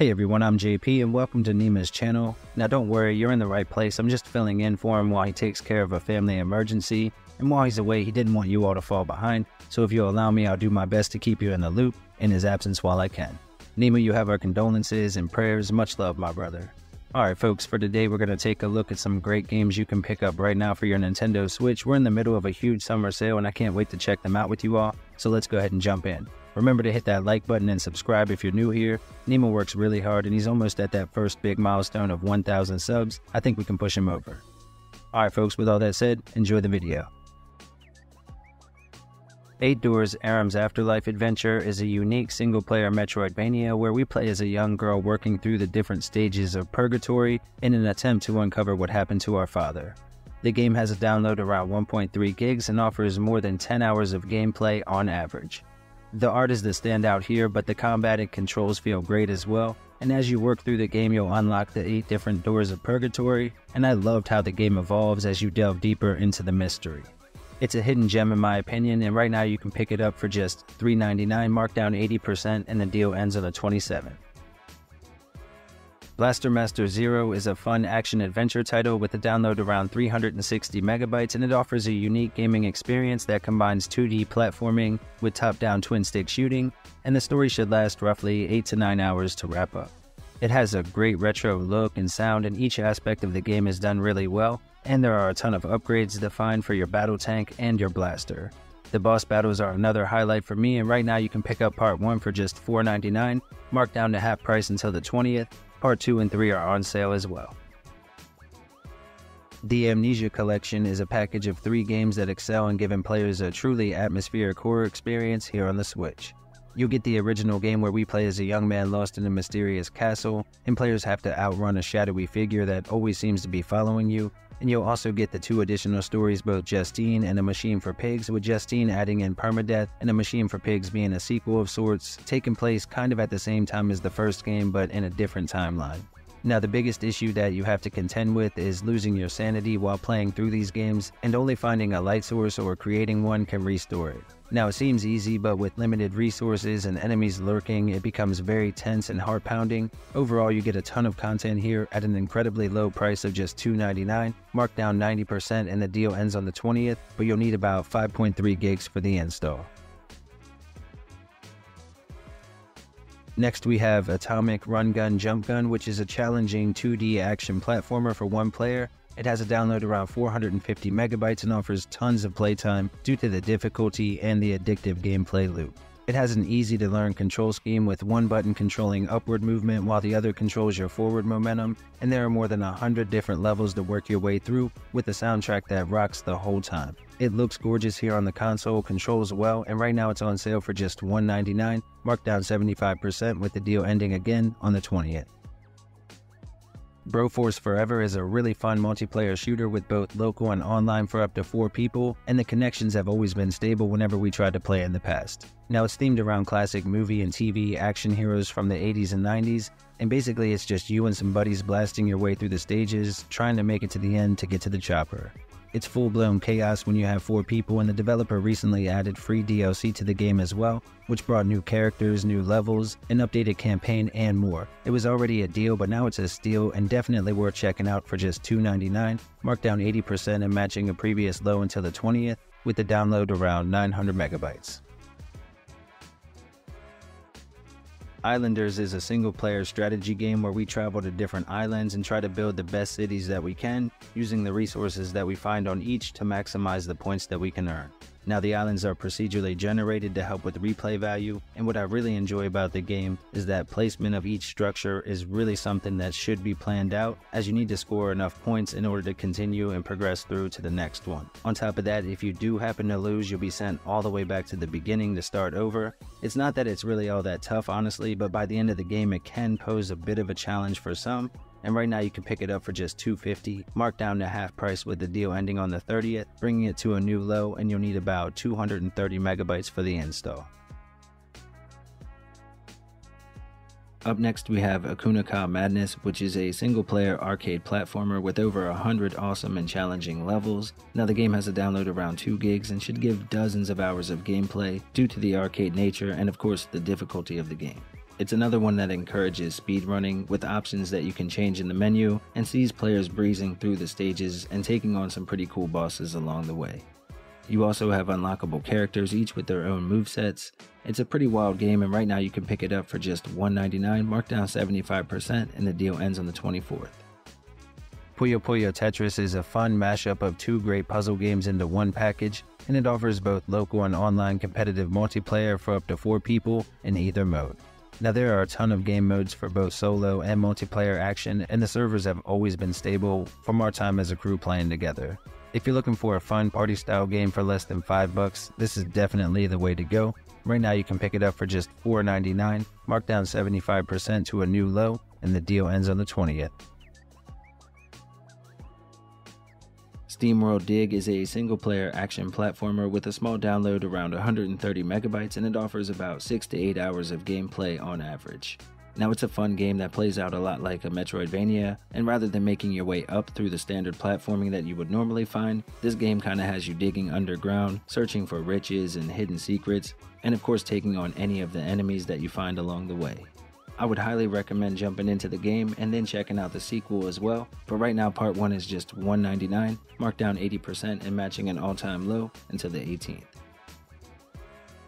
Hey everyone, I'm JP and welcome to Nima's channel. Now don't worry, you're in the right place. I'm just filling in for him while he takes care of a family emergency. And while he's away, he didn't want you all to fall behind. So if you'll allow me, I'll do my best to keep you in the loop in his absence while I can. Nima, you have our condolences and prayers. Much love, my brother. Alright folks, for today we're going to take a look at some great games you can pick up right now for your Nintendo Switch. We're in the middle of a huge summer sale and I can't wait to check them out with you all. So let's go ahead and jump in. Remember to hit that like button and subscribe if you're new here. Nima works really hard and he's almost at that first big milestone of 1,000 subs. I think we can push him over. Alright folks, with all that said, enjoy the video. 8 Doors Aram's Afterlife Adventure is a unique single-player Metroidvania where we play as a young girl working through the different stages of Purgatory in an attempt to uncover what happened to our father. The game has a download around 1.3 gigs and offers more than 10 hours of gameplay on average. The art is the standout here, but the combat and controls feel great as well, and as you work through the game you'll unlock the 8 different doors of Purgatory, and I loved how the game evolves as you delve deeper into the mystery. It's a hidden gem in my opinion, and right now you can pick it up for just $3.99, marked down 80%, and the deal ends on the 27th. Blaster Master Zero is a fun action-adventure title with a download around 360 megabytes, and it offers a unique gaming experience that combines 2D platforming with top-down twin-stick shooting, and the story should last roughly 8 to 9 hours to wrap up. It has a great retro look and sound, and each aspect of the game is done really well, and there are a ton of upgrades defined for your battle tank and your blaster. The boss battles are another highlight for me, and right now you can pick up Part 1 for just $4.99, marked down to half price until the 20th. Part 2 and 3 are on sale as well. The Amnesia Collection is a package of 3 games that excel in giving players a truly atmospheric horror experience here on the Switch. You'll get the original game where we play as a young man lost in a mysterious castle, and players have to outrun a shadowy figure that always seems to be following you, and you'll also get the 2 additional stories, both Justine and A Machine for Pigs, with Justine adding in permadeath and A Machine for Pigs being a sequel of sorts, taking place kind of at the same time as the first game but in a different timeline. Now the biggest issue that you have to contend with is losing your sanity while playing through these games, and only finding a light source or creating one can restore it. Now it seems easy, but with limited resources and enemies lurking, it becomes very tense and heart-pounding. Overall, you get a ton of content here at an incredibly low price of just $2.99, marked down 90%, and the deal ends on the 20th, but you'll need about 5.3 gigs for the install. Next we have Atomic Run Gun Jump Gun, which is a challenging 2D action platformer for 1 player. It has a download around 450 megabytes and offers tons of playtime due to the difficulty and the addictive gameplay loop. It has an easy to learn control scheme with 1 button controlling upward movement while the other controls your forward momentum, and there are more than 100 different levels to work your way through with a soundtrack that rocks the whole time. It looks gorgeous here on the console, controls well, and right now it's on sale for just $1.99, marked down 75% with the deal ending again on the 20th. Broforce Forever is a really fun multiplayer shooter with both local and online for up to 4 people, and the connections have always been stable whenever we tried to play in the past. Now it's themed around classic movie and TV action heroes from the 80s and 90s, and basically it's just you and some buddies blasting your way through the stages, trying to make it to the end to get to the chopper. It's full-blown chaos when you have 4 people, and the developer recently added free DLC to the game as well, which brought new characters, new levels, an updated campaign, and more. It was already a deal, but now it's a steal and definitely worth checking out for just $2.99, marked down 80% and matching a previous low until the 20th, with the download around 900 megabytes. Islanders is a single-player strategy game where we travel to different islands and try to build the best cities that we can, using the resources that we find on each to maximize the points that we can earn. Now the islands are procedurally generated to help with replay value, and what I really enjoy about the game is that placement of each structure is really something that should be planned out, as you need to score enough points in order to continue and progress through to the next one. On top of that, if you do happen to lose, you'll be sent all the way back to the beginning to start over. It's not that it's really all that tough honestly, but by the end of the game it can pose a bit of a challenge for some, and right now you can pick it up for just $2.50, marked down to half price with the deal ending on the 30th, bringing it to a new low, and you'll need about 230 megabytes for the install. Up next we have Akunaka Madness, which is a single-player arcade platformer with over 100 awesome and challenging levels. Now the game has a download around 2 gigs and should give dozens of hours of gameplay due to the arcade nature and of course the difficulty of the game. It's another one that encourages speedrunning with options that you can change in the menu and sees players breezing through the stages and taking on some pretty cool bosses along the way. You also have unlockable characters, each with their own movesets. It's a pretty wild game, and right now you can pick it up for just $1.99, marked down 75%, and the deal ends on the 24th. Puyo Puyo Tetris is a fun mashup of two great puzzle games into one package, and it offers both local and online competitive multiplayer for up to 4 people in either mode. Now, there are a ton of game modes for both solo and multiplayer action, and the servers have always been stable from our time as a crew playing together. If you're looking for a fun party-style game for less than $5, this is definitely the way to go. Right now you can pick it up for just $4.99, marked down 75% to a new low, and the deal ends on the 20th. SteamWorld Dig is a single-player action platformer with a small download around 130 megabytes, and it offers about 6 to 8 hours of gameplay on average. Now, it's a fun game that plays out a lot like a Metroidvania, and rather than making your way up through the standard platforming that you would normally find, this game kinda has you digging underground, searching for riches and hidden secrets, and of course taking on any of the enemies that you find along the way. I would highly recommend jumping into the game and then checking out the sequel as well, but right now part 1 is just $1.99, marked down 80% and matching an all-time low until the 18th.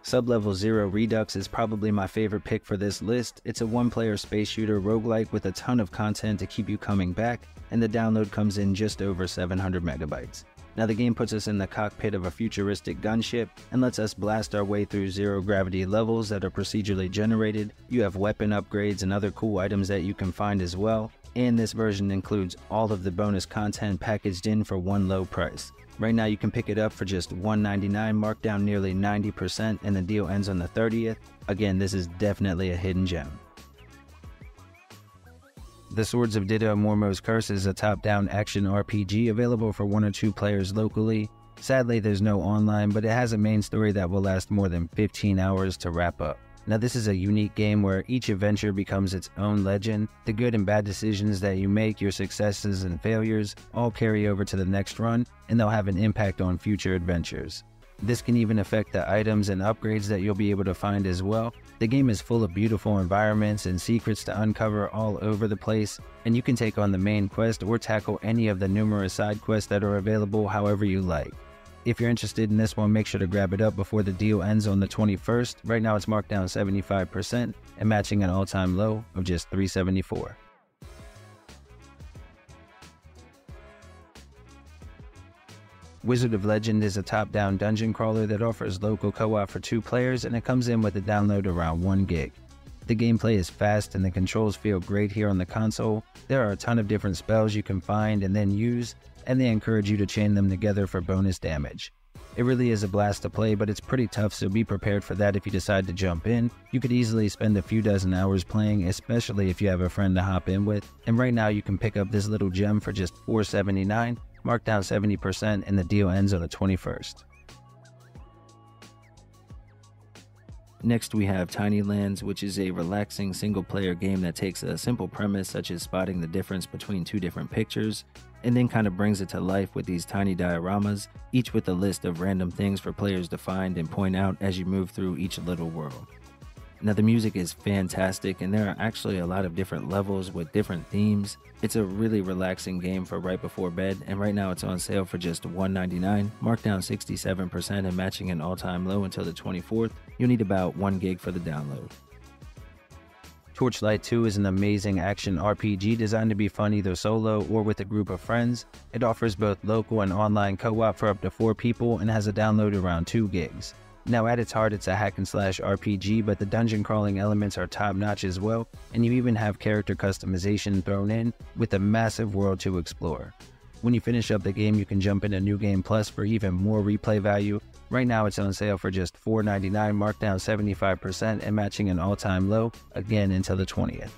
Sublevel Zero Redux is probably my favorite pick for this list. It's a one-player space shooter roguelike with a ton of content to keep you coming back, and the download comes in just over 700 megabytes. Now, the game puts us in the cockpit of a futuristic gunship and lets us blast our way through zero-gravity levels that are procedurally generated. You have weapon upgrades and other cool items that you can find as well, and this version includes all of the bonus content packaged in for one low price. Right now you can pick it up for just $1.99, marked down nearly 90%, and the deal ends on the 30th. Again, this is definitely a hidden gem. The Swords of Ditto Mormo's Curse is a top-down action RPG available for 1 or 2 players locally. Sadly, there's no online, but it has a main story that will last more than 15 hours to wrap up. Now, this is a unique game where each adventure becomes its own legend. The good and bad decisions that you make, your successes and failures, all carry over to the next run, and they'll have an impact on future adventures. This can even affect the items and upgrades that you'll be able to find as well. The game is full of beautiful environments and secrets to uncover all over the place, and you can take on the main quest or tackle any of the numerous side quests that are available however you like. If you're interested in this one, make sure to grab it up before the deal ends on the 21st. Right now it's marked down 75% and matching an all-time low of just $3.74. Wizard of Legend is a top-down dungeon crawler that offers local co-op for 2 players, and it comes in with a download around 1 gig. The gameplay is fast and the controls feel great here on the console. There are a ton of different spells you can find and then use, and they encourage you to chain them together for bonus damage. It really is a blast to play, but it's pretty tough, so be prepared for that if you decide to jump in. You could easily spend a few dozen hours playing, especially if you have a friend to hop in with, and right now you can pick up this little gem for just $4.79, marked down 70%, and the deal ends on the 21st. Next we have Tiny Lands, which is a relaxing single-player game that takes a simple premise such as spotting the difference between 2 different pictures, and then kind of brings it to life with these tiny dioramas, each with a list of random things for players to find and point out as you move through each little world. Now, the music is fantastic, and there are actually a lot of different levels with different themes. It's a really relaxing game for right before bed, and right now it's on sale for just $1.99, marked down 67% and matching an all-time low until the 24th. You'll need about 1 gig for the download. Torchlight 2 is an amazing action RPG designed to be fun either solo or with a group of friends. It offers both local and online co-op for up to 4 people and has a download around 2 gigs. Now, at its heart, it's a hack-and-slash RPG, but the dungeon crawling elements are top-notch as well, and you even have character customization thrown in, with a massive world to explore. When you finish up the game, you can jump into New Game Plus for even more replay value. Right now, it's on sale for just $4.99, marked down 75% and matching an all-time low, again until the 20th.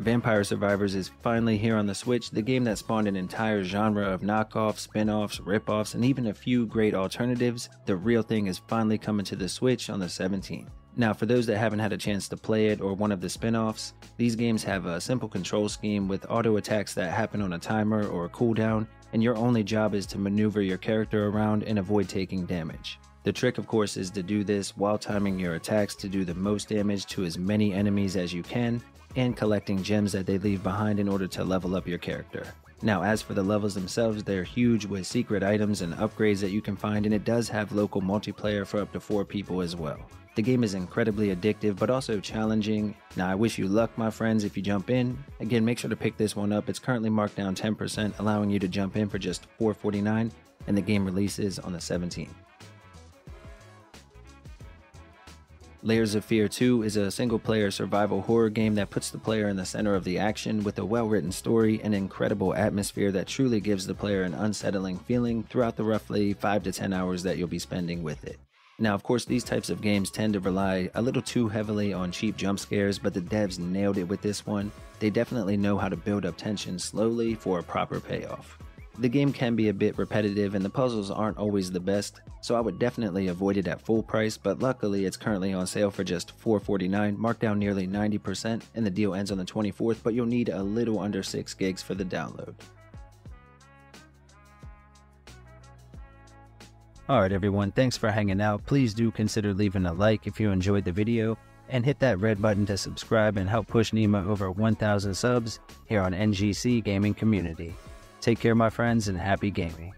Vampire Survivors is finally here on the Switch, the game that spawned an entire genre of knockoffs, spin-offs, rip-offs, and even a few great alternatives. The real thing is finally coming to the Switch on the 17th. Now, for those that haven't had a chance to play it or one of the spin-offs, these games have a simple control scheme with auto attacks that happen on a timer or a cooldown, and your only job is to maneuver your character around and avoid taking damage. The trick, of course, is to do this while timing your attacks to do the most damage to as many enemies as you can, and collecting gems that they leave behind in order to level up your character. Now, as for the levels themselves, they're huge with secret items and upgrades that you can find, and it does have local multiplayer for up to 4 people as well. The game is incredibly addictive, but also challenging. Now, I wish you luck, my friends, if you jump in. Again, make sure to pick this one up. It's currently marked down 10%, allowing you to jump in for just $4.49, and the game releases on the 17th. Layers of Fear 2 is a single-player survival horror game that puts the player in the center of the action with a well-written story and incredible atmosphere that truly gives the player an unsettling feeling throughout the roughly 5 to 10 hours that you'll be spending with it. Now, of course, these types of games tend to rely a little too heavily on cheap jump scares, but the devs nailed it with this one. They definitely know how to build up tension slowly for a proper payoff. The game can be a bit repetitive and the puzzles aren't always the best, so I would definitely avoid it at full price, but luckily it's currently on sale for just $4.49, marked down nearly 90%, and the deal ends on the 24th, but you'll need a little under 6 gigs for the download. Alright everyone, thanks for hanging out. Please do consider leaving a like if you enjoyed the video, and hit that red button to subscribe and help push Nima over 1,000 subs here on NGC Gaming Community. Take care, my friends, and happy gaming.